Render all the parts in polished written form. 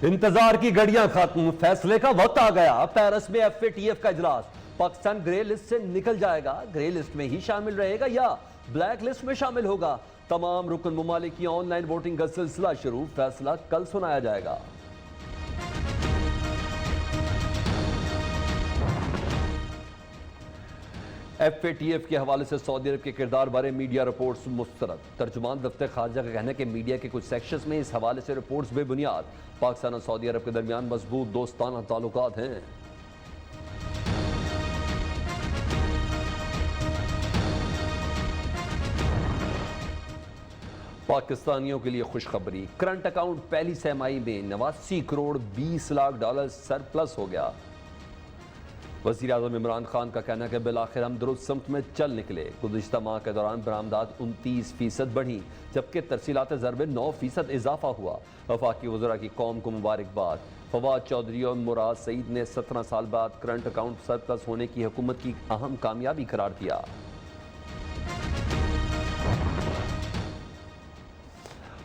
इंतजार की घड़ियां खत्म, फैसले का वक्त आ गया। पेरिस में FATF का इजलास। पाकिस्तान ग्रे लिस्ट से निकल जाएगा, ग्रे लिस्ट में ही शामिल रहेगा या ब्लैक लिस्ट में शामिल होगा। तमाम रुकन मुमालिक की ऑनलाइन वोटिंग का सिलसिला शुरू, फैसला कल सुनाया जाएगा। FATF के हवाले से सऊदी अरब के किरदार बारे मीडिया रिपोर्ट्स मुस्तरद। तर्जुमान दफ्तर खारजा का कहना है कि मीडिया के कुछ सेक्शंस में इस हवाले से रिपोर्ट्स बेबुनियाद। पाकिस्तान और सऊदी अरब के दरमियान मजबूत दोस्ताना ताल्लुकात हैं। पाकिस्तानियों के लिए खुशखबरी, करंट अकाउंट पहली सहमाही में 89 करोड़ 20 लाख डॉलर सरप्लस हो गया। वज़ीर आज़म इमरान खान का कहना है कि बिलाखिर हम दुरुस्त समत में चल निकले। गुज़िश्ता माह के दौरान बरामदात 29% बढ़ी, जबकि तरसीलात ज़रबे 9% इजाफा हुआ। वफाकी वज़रा की कौम को मुबारकबाद। फवाद चौधरी और मुराद सईद ने 17 साल बाद करंट अकाउंट सरप्लस होने की हुकूमत की अहम कामयाबी करार दिया।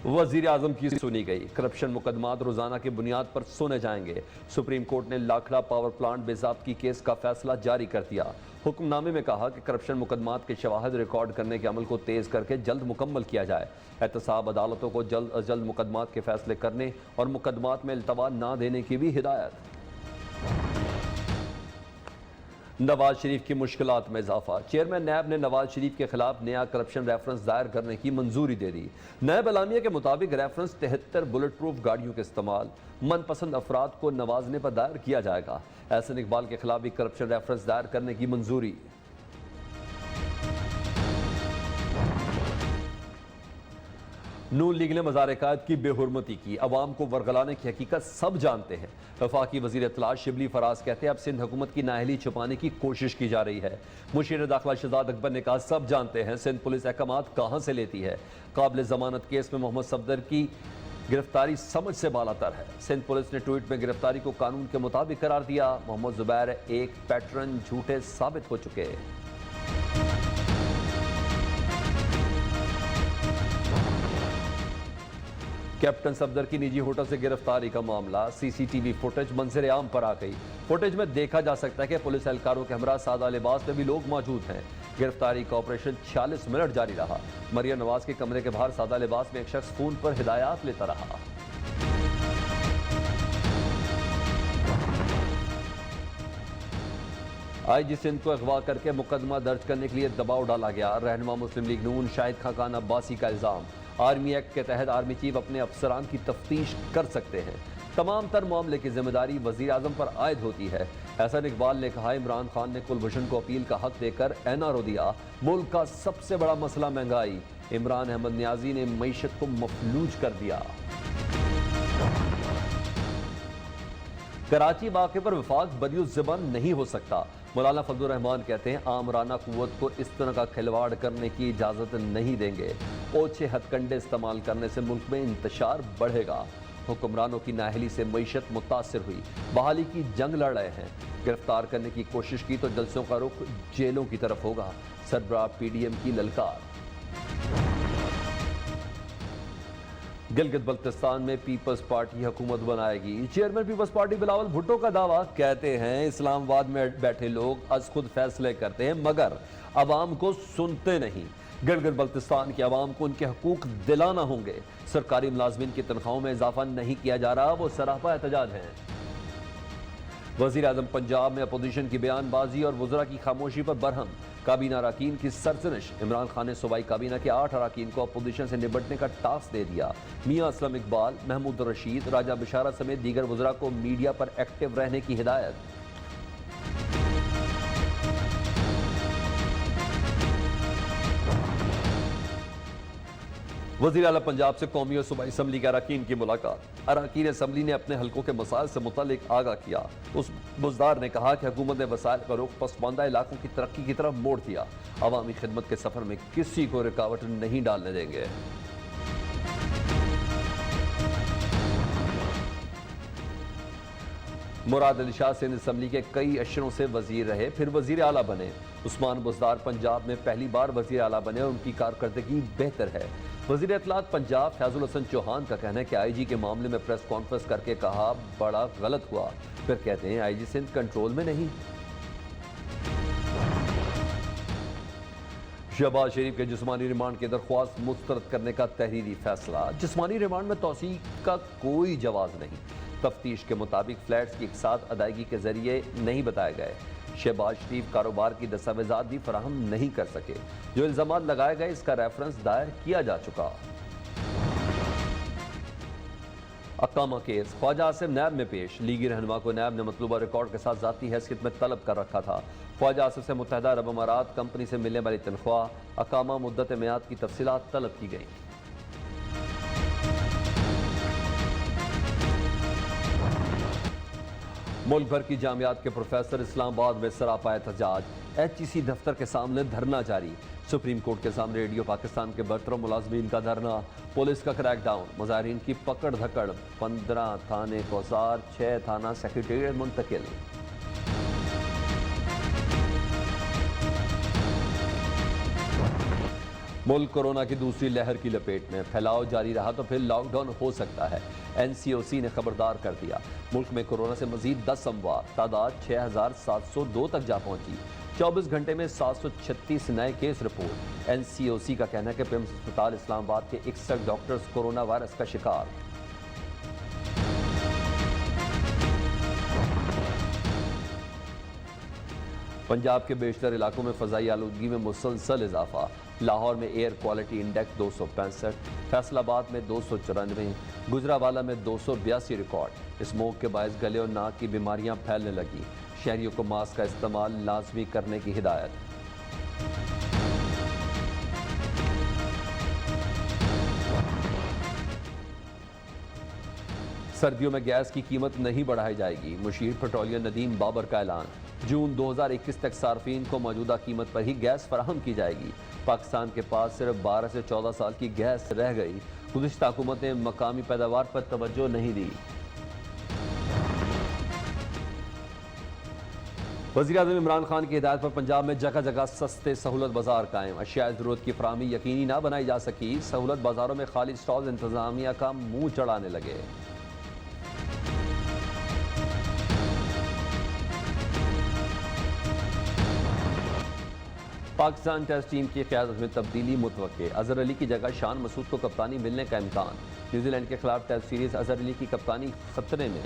वज़ीर आज़म की सुनी गई। करप्शन मुकदमात रोजाना की बुनियाद पर सुने जाएंगे। सुप्रीम कोर्ट ने लाखड़ा पावर प्लांट बेज़ाब्तगी केस का फैसला जारी कर दिया। हुक्मनामे में कहा कि करप्शन मुकदमात के शवाहिद रिकॉर्ड करने के अमल को तेज करके जल्द मुकम्मल किया जाए। एहतसाब अदालतों को जल्द अज जल्द मुकदमात के फैसले करने और मुकदमात में इल्तवा ना देने की भी हिदायत। नवाज शरीफ की मुश्किलात में इजाफा। चेयरमैन नैब ने नवाज शरीफ के खिलाफ नया करप्शन रेफरेंस दायर करने की मंजूरी दे दी। नैब एलामिया के मुताबिक रेफरेंस 73 बुलेट प्रूफ गाड़ियों के इस्तेमाल मनपसंद अफराद को नवाजने पर दायर किया जाएगा। एहसन इकबाल के खिलाफ भी करप्शन रेफरेंस दायर करने की मंजूरी। नून लीग ने मज़ार कायद की बेहुरमती की, अवाम को वरगलाने की हकीकत सब जानते हैं। वफाकी वज़ीर इत्तलात शिबली फराज कहते हैं अब सिंध हुकूमत की नाअहली छुपाने की कोशिश की जा रही है। मुशीर दाखिला शहजाद अकबर ने कहा सब जानते हैं सिंध पुलिस अहकामात कहाँ से लेती है। काबिल जमानत केस में मोहम्मद सफदर की गिरफ्तारी समझ से बालातर है। सिंध पुलिस ने ट्वीट में गिरफ्तारी को कानून के मुताबिक करार दिया। मोहम्मद जुबैर एक पैटर्न झूठे साबित हो चुके। कैप्टन सफदर की निजी होटल से गिरफ्तारी का मामला। CCTV फुटेज मंजर आम पर आ गई। फुटेज में देखा जा सकता है कि पुलिस एहलकारों के हमरा सादा लिबास में भी लोग मौजूद हैं। गिरफ्तारी का ऑपरेशन 46 मिनट जारी रहा। मरियम नवाज के कमरे के बाहर सादा लिबास में एक शख्स फोन पर हिदायत लेता रहा। IG सिंध को अगवा करके मुकदमा दर्ज करने के लिए दबाव डाला गया। रहनुमा मुस्लिम लीग नून शाहिद खाकान अब्बासी का इल्जाम। आर्मी एक्ट के तहत आर्मी चीफ अपने अफसरान की तफ्तीश कर सकते हैं। तमाम तर मामले की जिम्मेदारी वजीर आजम पर आयद होती है। एहसन इकबाल ने कहा इमरान खान ने कुलभूषण को अपील का हक देकर NRO दिया। मुल्क का सबसे बड़ा मसला महंगाई। इमरान अहमद न्याजी ने मईशत को मफलूज कर दिया। कराची वाक़े पर वफाक बदियो ज़बान नहीं हो सकता। मौलाना फजलुर रहमान कहते हैं आमराना कुव्वत को इस तरह का खिलवाड़ करने की इजाज़त नहीं देंगे। ओछे हथकंडे इस्तेमाल करने से मुल्क में इंतशार बढ़ेगा। हुक्मरानों की नाअहली से मईशत मुतासिर हुई, बहाली की जंग लड़ रहे हैं। गिरफ्तार करने की कोशिश की तो जलसों का रुख जेलों की तरफ होगा। सरबराह PDM की ललकार। गिलगित बल्तिस्तान में पीपल्स पार्टी हुकूमत बनाएगी। चेयरमैन पीपल्स पार्टी बिलावल भुट्टो का दावा। कहते हैं इस्लामाबाद में बैठे लोग अज खुद फैसले करते हैं मगर अवाम को सुनते नहीं। गिलगित बल्तिस्तान की आवाम को उनके हकूक दिलाना होंगे। सरकारी मुलाजमीन की तनख्वाहों में इजाफा नहीं किया जा रहा, वो सरापा एहतजाज हैं। वज़ीर आज़म पंजाब में अपोजिशन की बयानबाजी और वज़रा की खामोशी पर बरहम। काबीना अराकीन की सरजनिश। इमरान खान ने सूबाई काबीना के 8 अराकीन को अपोजिशन से निपटने का टास्क दे दिया। मियां असलम इकबाल, महमूद रशीद, राजा बिशारा समेत दीगर वज़रा को मीडिया पर एक्टिव रहने की हिदायत। वज़ीर आला पंजाब से कौमी और सूबाई असम्बली के अराकीन की मुलाकात। अराकीन असम्बली ने अपने हल्कों के मसाइल से मुतालिक आगाह किया। उस बुज़दार ने कहा कि हुकूमत ने वसाइल का रुख पसमानदा इलाकों की तरक्की की तरफ मोड़ दिया। अवामी खिदमत के सफर में किसी को रुकावट नहीं डालने देंगे। मुराद अली शाह सिंध असम्बली के कई अशरों से वजीर रहे, फिर वजीर आला बने। उस्मान बुज़दार पंजाब में पहली बार वजीर आला बने और उनकी कारकर्दगी बेहतर है। वजीर इत्तलात पंजाब फैजुल हसन चौहान का कहना है कि आईजी के मामले में प्रेस कॉन्फ्रेंस करके कहा बड़ा गलत हुआ, फिर कहते हैं आईजी सिंध कंट्रोल में नहीं। शहबाज शरीफ के जिस्मानी रिमांड की दरख्वास्त मुस्तरद करने का तहरीरी फैसला। जिस्मानी रिमांड में तौसीक का कोई जवाब नहीं। तफ्तीश के मुताबिक फ्लैट्स की एक साथ अदायगी के जरिए नहीं बताए गए। शहबाज शरीफ कारोबार की दस्तावेजात भी फराहम नहीं कर सके। जो इल्जामात लगाए गए इसका रेफरेंस दायर किया जा चुका। अकामा केस ख्वाजा आसिम नैब में पेश। लीगी रहनुमा को नैब ने मतलूबा रिकॉर्ड के साथ जाती हैसियत में तलब कर रखा था। ख्वाजा आसिफ से मुत्तहदा अरब अमारात कंपनी से मिलने वाली तनख्वाह अकामा मुद्दत मियाद की तफसीलात तलब की गई। मुल्क भर की जामियात के प्रोफेसर इस्लामाबाद में सरापा एहतजाज। HEC दफ्तर के सामने धरना जारी। सुप्रीम कोर्ट के सामने रेडियो पाकिस्तान के बरतरफ मुलाजमीन का धरना। पुलिस का क्रैकडाउन। मुजाहिरीन की पकड़ धकड़। 15 थाने कोसार, 6 थाना सेक्रेटेरिएट मुंतकिल। मुल्क कोरोना की दूसरी लहर की लपेट में। फैलाव जारी रहा तो फिर लॉकडाउन हो सकता है। NCOC ने खबरदार कर दिया। मुल्क में कोरोना से मजीद 10 अमवात। तादाद 6702 तक जा पहुंची। 24 घंटे में 736 नए केस रिपोर्ट। NCOC का कहना है कि पिम्स अस्पताल इस्लामाबाद के 61 डॉक्टर्स कोरोना वायरस का शिकार। पंजाब के बेशतर इलाकों में फ़ज़ाई आलूदगी में मुसलसल इजाफा। लाहौर में एयर क्वालिटी इंडेक्स 265, फैसलाबाद में 294, गुजरावाला में 282 रिकॉर्ड। स्मोक के बायस गले और नाक की बीमारियां फैलने लगी। शहरियों को मास्क का इस्तेमाल लाजमी करने की हिदायत। सर्दियों में गैस की कीमत नहीं बढ़ाई जाएगी। मुशीर पेट्रोलियम नदीम बाबर का ऐलान। जून 2021 तक सार्फिन को मौजूदा कीमत पर ही गैस फराहम की जाएगी। पाकिस्तान के पास सिर्फ 12 से 14 साल की गैस रह गई। गुज़िश्ता हुकूमत ने मकामी पैदावार पर तवज्जो नहीं दी। वज़ीर-ए-आज़म इमरान खान की हिदायत पर पंजाब में जगह जगह सस्ते सहूलत बाजार कायम। अशिया ज़रूरत की फराहमी यकीनी ना बनाई जा सकी। सहूलत बाजारों में खाली स्टॉल इंतजामिया का मुंह चढ़ाने लगे। पाकिस्तान टेस्ट टीम की क़यादत में तब्दीली मुतवक्के। अजहर अली की जगह शान मसूद को कप्तानी मिलने का इम्कान। न्यूजीलैंड के खिलाफ टेस्ट सीरीज अजहर अली की कप्तानी खतरे में।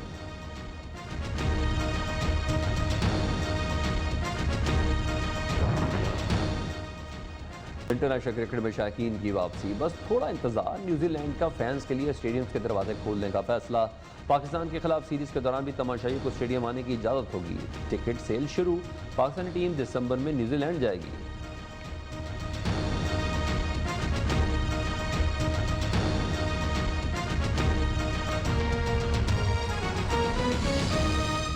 इंटरनेशनल क्रिकेट में शायकीन की वापसी। बस थोड़ा इंतजार। न्यूजीलैंड का फैंस के लिए स्टेडियम्स के दरवाजे खोलने का फैसला। पाकिस्तान के खिलाफ सीरीज के दौरान भी तमाशाइयों को स्टेडियम आने की इजाजत होगी। टिकट सेल शुरू। पाकिस्तानी टीम दिसंबर में न्यूजीलैंड जाएगी।